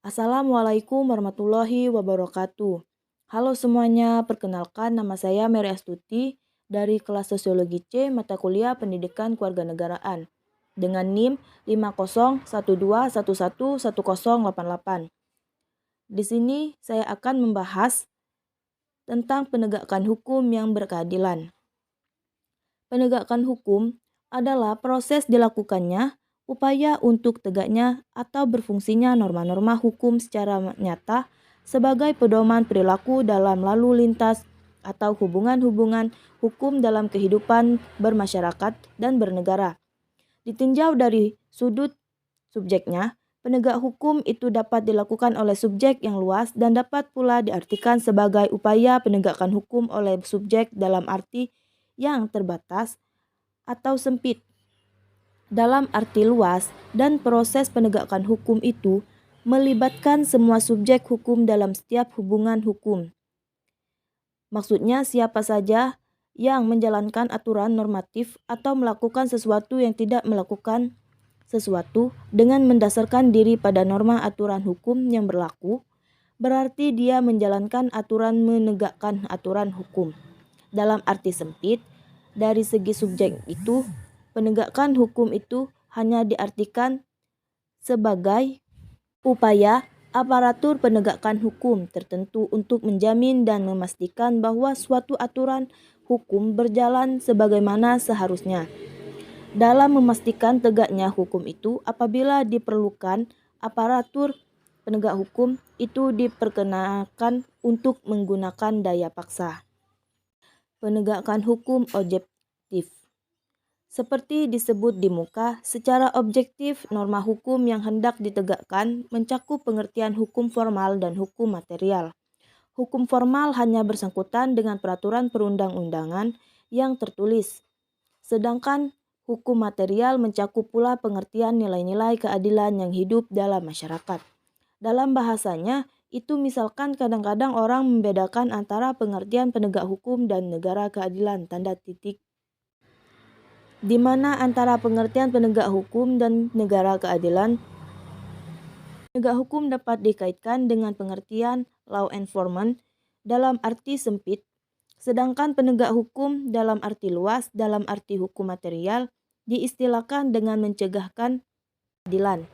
Assalamualaikum warahmatullahi wabarakatuh. Halo semuanya, perkenalkan nama saya Mary Astuti dari kelas Sosiologi C mata kuliah Pendidikan Kewarganegaraan dengan NIM 5012111088. Di sini saya akan membahas tentang penegakan hukum yang berkeadilan. Penegakan hukum adalah proses dilakukannya upaya untuk tegaknya atau berfungsinya norma-norma hukum secara nyata sebagai pedoman perilaku dalam lalu lintas atau hubungan-hubungan hukum dalam kehidupan bermasyarakat dan bernegara. Ditinjau dari sudut subjeknya, penegak hukum itu dapat dilakukan oleh subjek yang luas dan dapat pula diartikan sebagai upaya penegakan hukum oleh subjek dalam arti yang terbatas atau sempit. Dalam arti luas, dan proses penegakan hukum itu melibatkan semua subjek hukum dalam setiap hubungan hukum. Maksudnya siapa saja yang menjalankan aturan normatif atau melakukan sesuatu yang tidak melakukan sesuatu dengan mendasarkan diri pada norma aturan hukum yang berlaku, berarti dia menjalankan aturan menegakkan aturan hukum. Dalam arti sempit, dari segi subjek itu, penegakan hukum itu hanya diartikan sebagai upaya aparatur penegakan hukum tertentu untuk menjamin dan memastikan bahwa suatu aturan hukum berjalan sebagaimana seharusnya. Dalam memastikan tegaknya hukum itu, apabila diperlukan, aparatur penegak hukum itu diperkenakan untuk menggunakan daya paksa. Penegakan hukum objektif. Seperti disebut di muka, secara objektif norma hukum yang hendak ditegakkan mencakup pengertian hukum formal dan hukum material. Hukum formal hanya bersangkutan dengan peraturan perundang-undangan yang tertulis, sedangkan hukum material mencakup pula pengertian nilai-nilai keadilan yang hidup dalam masyarakat. Dalam bahasanya, itu misalkan kadang-kadang orang membedakan antara pengertian penegak hukum dan negara keadilan, tanda titik. Di mana antara pengertian penegak hukum dan negara keadilan, penegak hukum dapat dikaitkan dengan pengertian law enforcement dalam arti sempit, sedangkan penegak hukum dalam arti luas, dalam arti hukum material, diistilahkan dengan mencegahkan keadilan.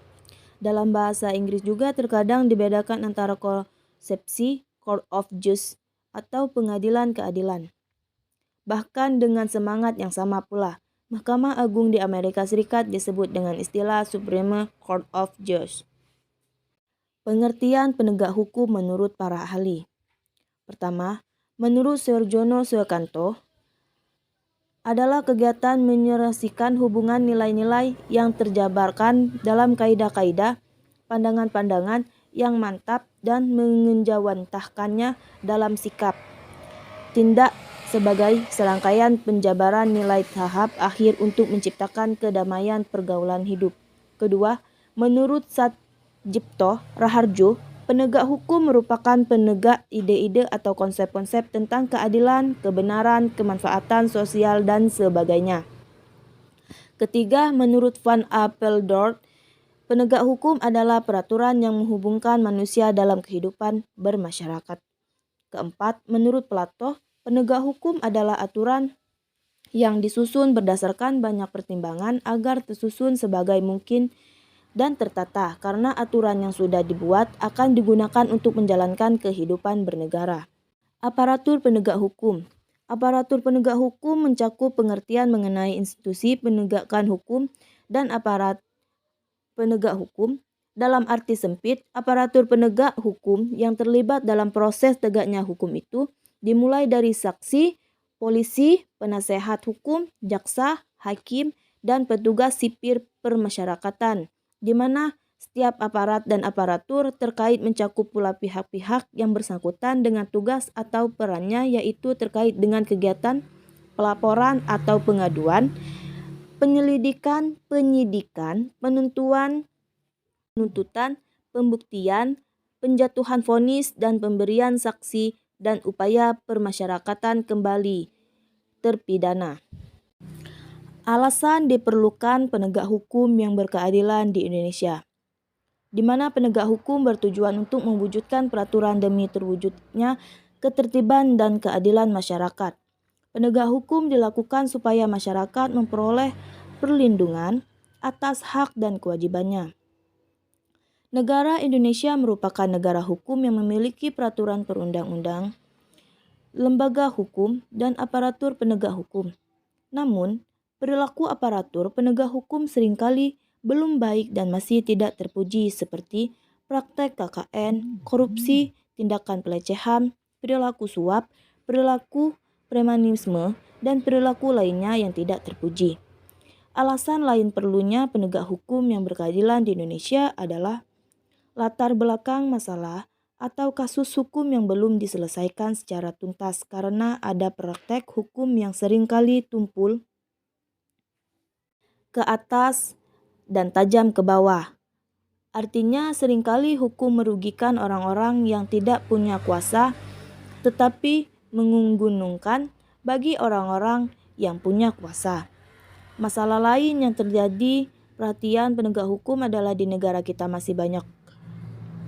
Dalam bahasa Inggris juga terkadang dibedakan antara konsepsi court of justice atau pengadilan keadilan. Bahkan dengan semangat yang sama pula, Mahkamah Agung di Amerika Serikat disebut dengan istilah Supreme Court of Justice. Pengertian penegak hukum menurut para ahli. Pertama, menurut Sergiono Suekanto, adalah kegiatan menyelesaikan hubungan nilai-nilai yang terjabarkan dalam kaidah-kaidah, pandangan-pandangan yang mantap dan mengenjawantahkannya dalam sikap, tindak sebagai serangkaian penjabaran nilai tahap akhir untuk menciptakan kedamaian pergaulan hidup. Kedua, menurut Satjipto Raharjo, penegak hukum merupakan penegak ide-ide atau konsep-konsep tentang keadilan, kebenaran, kemanfaatan sosial, dan sebagainya. Ketiga, menurut Van Apeldoorn, penegak hukum adalah peraturan yang menghubungkan manusia dalam kehidupan bermasyarakat. Keempat, menurut Plato, penegak hukum adalah aturan yang disusun berdasarkan banyak pertimbangan agar tersusun sebagai mungkin dan tertata, karena aturan yang sudah dibuat akan digunakan untuk menjalankan kehidupan bernegara. Aparatur penegak hukum. Aparatur penegak hukum mencakup pengertian mengenai institusi penegakan hukum dan aparat penegak hukum. Dalam arti sempit, aparatur penegak hukum yang terlibat dalam proses tegaknya hukum itu dimulai dari saksi, polisi, penasehat hukum, jaksa, hakim, dan petugas sipir permasyarakatan, di mana setiap aparat dan aparatur terkait mencakup pula pihak-pihak yang bersangkutan dengan tugas atau perannya, yaitu terkait dengan kegiatan pelaporan atau pengaduan, penyelidikan, penyidikan, penuntutan, pembuktian, penjatuhan vonis, dan pemberian saksi dan upaya permasyarakatan kembali terpidana. Alasan diperlukan penegak hukum yang berkeadilan di Indonesia. di mana penegak hukum bertujuan untuk mewujudkan peraturan demi terwujudnya ketertiban dan keadilan masyarakat. Penegak hukum dilakukan supaya masyarakat memperoleh perlindungan atas hak dan kewajibannya. Negara Indonesia merupakan negara hukum yang memiliki peraturan perundang-undang, lembaga hukum, dan aparatur penegak hukum. Namun, perilaku aparatur penegak hukum seringkali belum baik dan masih tidak terpuji seperti praktek KKN, korupsi, tindakan pelecehan, perilaku suap, perilaku premanisme, dan perilaku lainnya yang tidak terpuji. Alasan lain perlunya penegak hukum yang berkeadilan di Indonesia adalah latar belakang masalah atau kasus hukum yang belum diselesaikan secara tuntas karena ada praktek hukum yang seringkali tumpul ke atas dan tajam ke bawah. Artinya seringkali hukum merugikan orang-orang yang tidak punya kuasa tetapi menguntungkan bagi orang-orang yang punya kuasa. Masalah lain yang terjadi perhatian penegak hukum adalah di negara kita masih banyak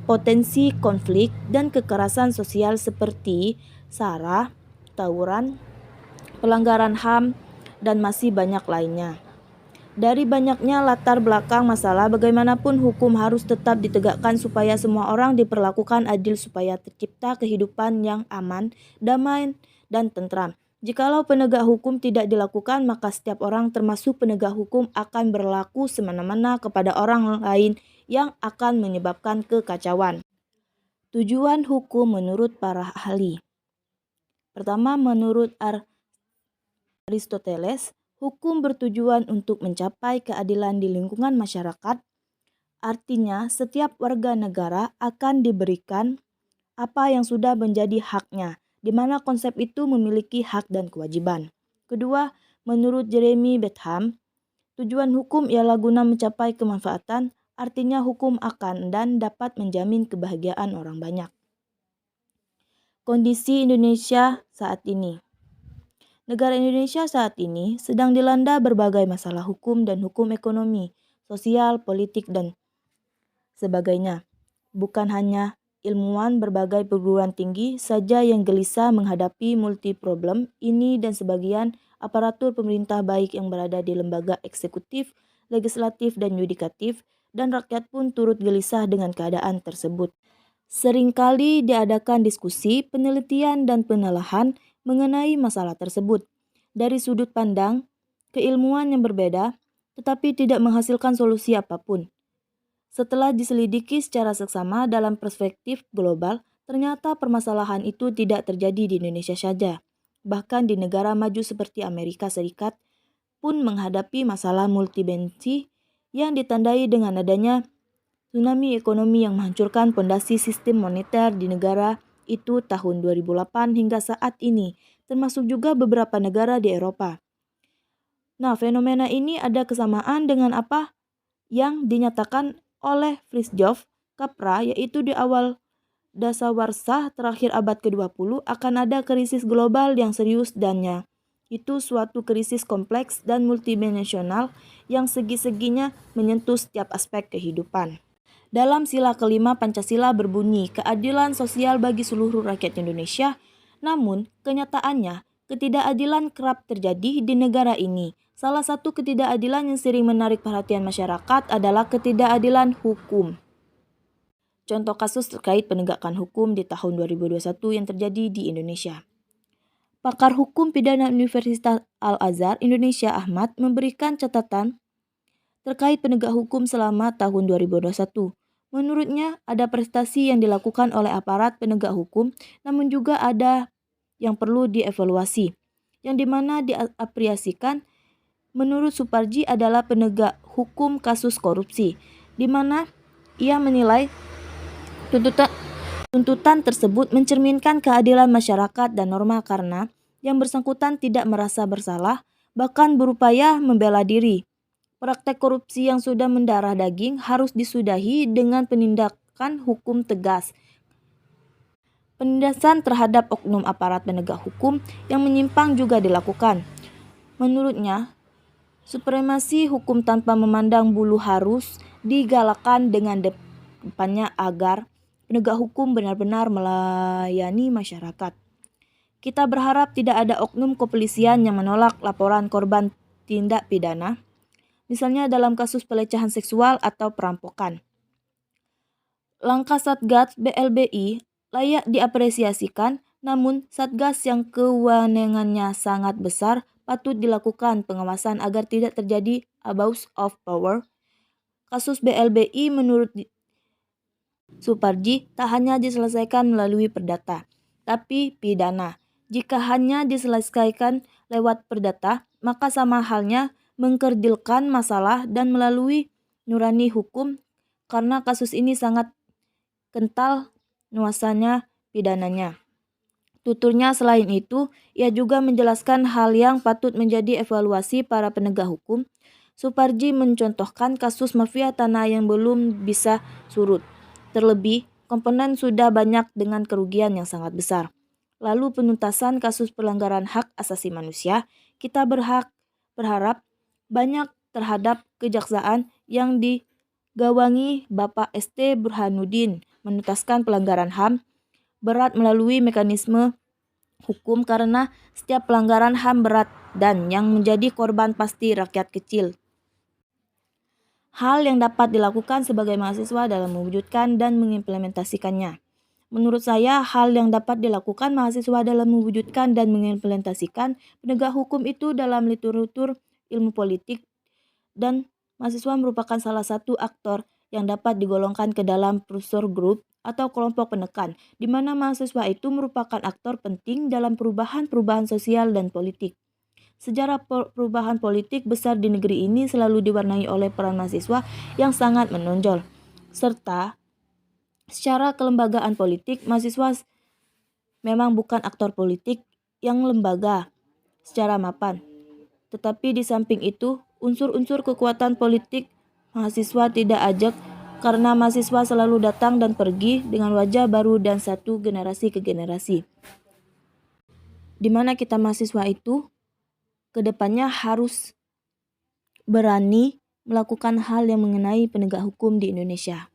potensi konflik dan kekerasan sosial seperti SARA, tawuran, pelanggaran HAM, dan masih banyak lainnya. Dari banyaknya latar belakang masalah, bagaimanapun hukum harus tetap ditegakkan supaya semua orang diperlakukan adil supaya tercipta kehidupan yang aman, damai, dan tentram. Jikalau penegak hukum tidak dilakukan, maka setiap orang termasuk penegak hukum akan berlaku semena-mena kepada orang lain yang akan menyebabkan kekacauan. Tujuan hukum menurut para ahli. Pertama, menurut Aristoteles, hukum bertujuan untuk mencapai keadilan di lingkungan masyarakat. Artinya, setiap warga negara akan diberikan apa yang sudah menjadi haknya, di mana konsep itu memiliki hak dan kewajiban. Kedua, menurut Jeremy Bentham, tujuan hukum ialah guna mencapai kemanfaatan, artinya hukum akan dan dapat menjamin kebahagiaan orang banyak. Kondisi Indonesia saat ini. Negara Indonesia saat ini sedang dilanda berbagai masalah hukum dan hukum ekonomi, sosial, politik, dan sebagainya. Bukan hanya ilmuwan berbagai perguruan tinggi saja yang gelisah menghadapi multi problem ini dan sebagian aparatur pemerintah baik yang berada di lembaga eksekutif, legislatif, dan yudikatif, dan rakyat pun turut gelisah dengan keadaan tersebut. Seringkali diadakan diskusi, penelitian, dan penelahan mengenai masalah tersebut dari sudut pandang keilmuan yang berbeda, tetapi tidak menghasilkan solusi apapun. Setelah diselidiki secara seksama dalam perspektif global, ternyata permasalahan itu tidak terjadi di Indonesia saja. Bahkan di negara maju seperti Amerika Serikat pun menghadapi masalah multidimensi yang ditandai dengan adanya tsunami ekonomi yang menghancurkan fondasi sistem moneter di negara itu tahun 2008 hingga saat ini, termasuk juga beberapa negara di Eropa. Nah, fenomena ini ada kesamaan dengan apa yang dinyatakan oleh Fritjof Capra, yaitu di awal dasawarsa terakhir abad ke-20 akan ada krisis global yang serius dannya. Itu suatu krisis kompleks dan multidimensional yang segi-seginya menyentuh setiap aspek kehidupan. Dalam sila kelima Pancasila berbunyi keadilan sosial bagi seluruh rakyat Indonesia, namun kenyataannya ketidakadilan kerap terjadi di negara ini. Salah satu ketidakadilan yang sering menarik perhatian masyarakat adalah ketidakadilan hukum. Contoh kasus terkait penegakan hukum di tahun 2021 yang terjadi di Indonesia. Pakar hukum pidana Universitas Al-Azhar Indonesia Ahmad memberikan catatan terkait penegak hukum selama tahun 2021. Menurutnya ada prestasi yang dilakukan oleh aparat penegak hukum, namun juga ada yang perlu dievaluasi, yang dimana diapresiasikan menurut Suparji adalah penegak hukum kasus korupsi, di mana ia menilai tuntutan tersebut mencerminkan keadilan masyarakat dan norma karena yang bersangkutan tidak merasa bersalah, bahkan berupaya membela diri. Praktek korupsi yang sudah mendarah daging harus disudahi dengan penindakan hukum tegas. Penindasan terhadap oknum aparat penegak hukum yang menyimpang juga dilakukan. Menurutnya, supremasi hukum tanpa memandang bulu harus digalakkan dengan depannya agar penegak hukum benar-benar melayani masyarakat. Kita berharap tidak ada oknum kepolisian yang menolak laporan korban tindak pidana, misalnya dalam kasus pelecehan seksual atau perampokan. Langkah Satgas BLBI layak diapresiasikan, namun Satgas yang kewenangannya sangat besar patut dilakukan pengawasan agar tidak terjadi abuse of power. Kasus BLBI menurut Suparji tak hanya diselesaikan melalui perdata, tapi pidana. Jika hanya diselesaikan lewat perdata, maka sama halnya mengkerdilkan masalah dan melalui nurani hukum karena kasus ini sangat kental nuansanya pidananya. Tuturnya selain itu, ia juga menjelaskan hal yang patut menjadi evaluasi para penegak hukum. Suparji mencontohkan kasus mafia tanah yang belum bisa surut. Terlebih, komponen sudah banyak dengan kerugian yang sangat besar. Lalu penuntasan kasus pelanggaran hak asasi manusia, kita berharap banyak terhadap kejaksaan yang digawangi Bapak ST Burhanuddin menuntaskan pelanggaran HAM berat melalui mekanisme hukum karena setiap pelanggaran HAM berat dan yang menjadi korban pasti rakyat kecil. Hal yang dapat dilakukan sebagai mahasiswa dalam mewujudkan dan mengimplementasikannya. Menurut saya, hal yang dapat dilakukan mahasiswa dalam mewujudkan dan mengimplementasikan penegak hukum itu dalam literatur ilmu politik, dan mahasiswa merupakan salah satu aktor yang dapat digolongkan ke dalam pressure group atau kelompok penekan, di mana mahasiswa itu merupakan aktor penting dalam perubahan-perubahan sosial dan politik. Sejarah perubahan politik besar di negeri ini selalu diwarnai oleh peran mahasiswa yang sangat menonjol, serta secara kelembagaan politik, mahasiswa memang bukan aktor politik yang lembaga secara mapan. Tetapi di samping itu, unsur-unsur kekuatan politik mahasiswa tidak ajak karena mahasiswa selalu datang dan pergi dengan wajah baru dan satu generasi ke generasi. Di mana kita mahasiswa itu kedepannya harus berani melakukan hal yang mengenai penegak hukum di Indonesia.